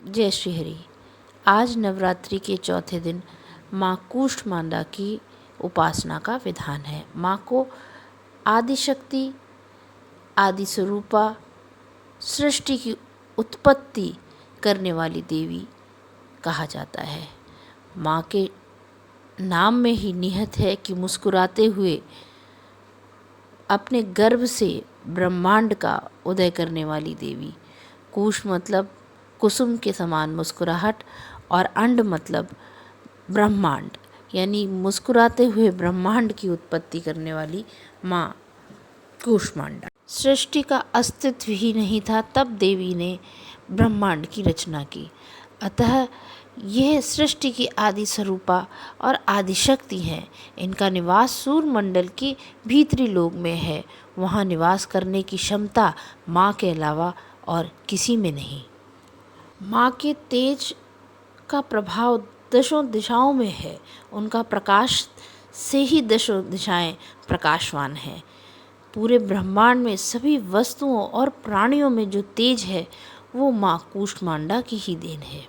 जय श्री हरि। आज नवरात्रि के चौथे दिन माँ कूष्मांडा की उपासना का विधान है। माँ को आदिशक्ति, आदि स्वरूपा, सृष्टि की उत्पत्ति करने वाली देवी कहा जाता है। माँ के नाम में ही निहित है कि मुस्कुराते हुए अपने गर्भ से ब्रह्मांड का उदय करने वाली देवी। कूश मतलब कुसुम के समान मुस्कुराहट और अंड मतलब ब्रह्मांड, यानी मुस्कुराते हुए ब्रह्मांड की उत्पत्ति करने वाली माँ कूष्मांडा। सृष्टि का अस्तित्व ही नहीं था तब देवी ने ब्रह्मांड की रचना की। अतः यह सृष्टि की आदि स्वरूपा और आदिशक्ति हैं। इनका निवास सूर्य मंडल के भीतरी लोक में है। वहाँ निवास करने की क्षमता माँ के अलावा और किसी में नहीं। माँ के तेज का प्रभाव दशों दिशाओं में है। उनका प्रकाश से ही दशों दिशाएं प्रकाशवान हैं। पूरे ब्रह्मांड में सभी वस्तुओं और प्राणियों में जो तेज है वो माँ कूष्मांडा की ही देन है।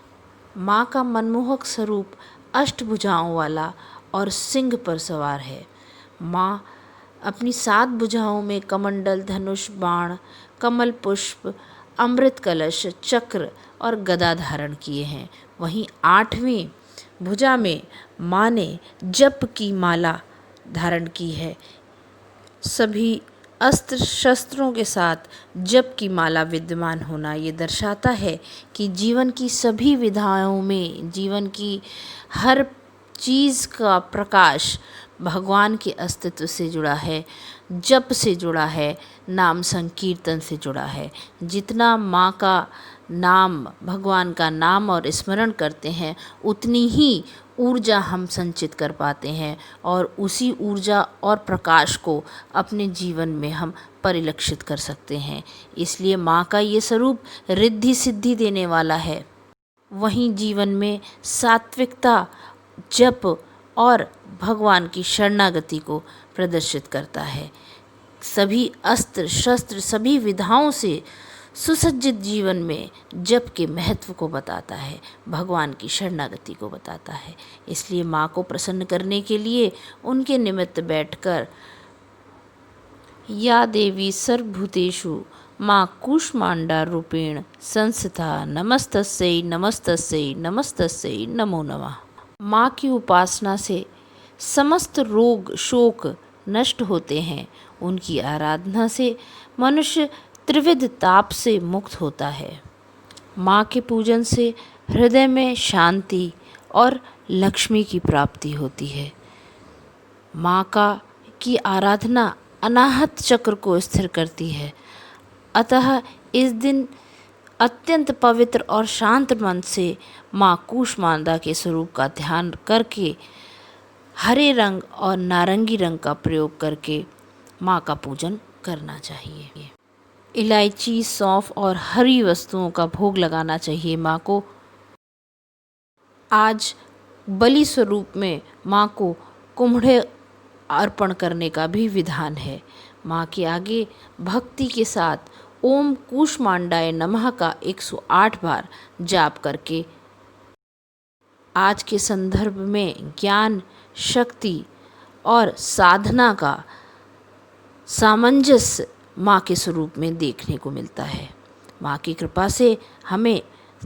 माँ का मनमोहक स्वरूप अष्टभुजाओं वाला और सिंह पर सवार है। माँ अपनी 7 भुजाओं में कमंडल, धनुष, बाण, कमल पुष्प, अमृत कलश, चक्र और गदा धारण किए हैं। वहीं 8वीं भुजा में माँ ने जप की माला धारण की है। सभी अस्त्र शस्त्रों के साथ जप की माला विद्यमान होना ये दर्शाता है कि जीवन की सभी विधाओं में, जीवन की हर चीज़ का प्रकाश भगवान के अस्तित्व से जुड़ा है, जप से जुड़ा है, नाम संकीर्तन से जुड़ा है। जितना माँ का नाम, भगवान का नाम और स्मरण करते हैं उतनी ही ऊर्जा हम संचित कर पाते हैं और उसी ऊर्जा और प्रकाश को अपने जीवन में हम परिलक्षित कर सकते हैं। इसलिए माँ का ये स्वरूप रिद्धि सिद्धि देने वाला है। वहीं जीवन में सात्विकता, जप और भगवान की शरणागति को प्रदर्शित करता है। सभी अस्त्र शस्त्र, सभी विधाओं से सुसज्जित जीवन में जप के महत्व को बताता है, भगवान की शरणागति को बताता है। इसलिए माँ को प्रसन्न करने के लिए उनके निमित्त बैठकर या देवी सर्वभूतेषु माँ कूष्मांडा रूपेण संस्थिता नमस्तस्यै नमस्तस्यै नमस्तस्यै नमो नमः। माँ की उपासना से समस्त रोग शोक नष्ट होते हैं। उनकी आराधना से मनुष्य त्रिविध ताप से मुक्त होता है। माँ के पूजन से हृदय में शांति और लक्ष्मी की प्राप्ति होती है। माँ की आराधना अनाहत चक्र को स्थिर करती है। अतः इस दिन अत्यंत पवित्र और शांत मन से माँ कूष्मांडा के स्वरूप का ध्यान करके हरे रंग और नारंगी रंग का प्रयोग करके माँ का पूजन करना चाहिए। इलायची, सौंफ और हरी वस्तुओं का भोग लगाना चाहिए माँ को। आज बलि स्वरूप में माँ को कुम्हड़े अर्पण करने का भी विधान है। माँ के आगे भक्ति के साथ ओम कूष्मांडाय नमः का 108 बार जाप करके आज के संदर्भ में ज्ञान, शक्ति और साधना का सामंजस्य माँ के स्वरूप में देखने को मिलता है। माँ की कृपा से हमें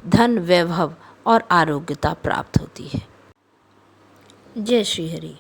धन, वैभव और आरोग्यता प्राप्त होती है। जय श्री हरि।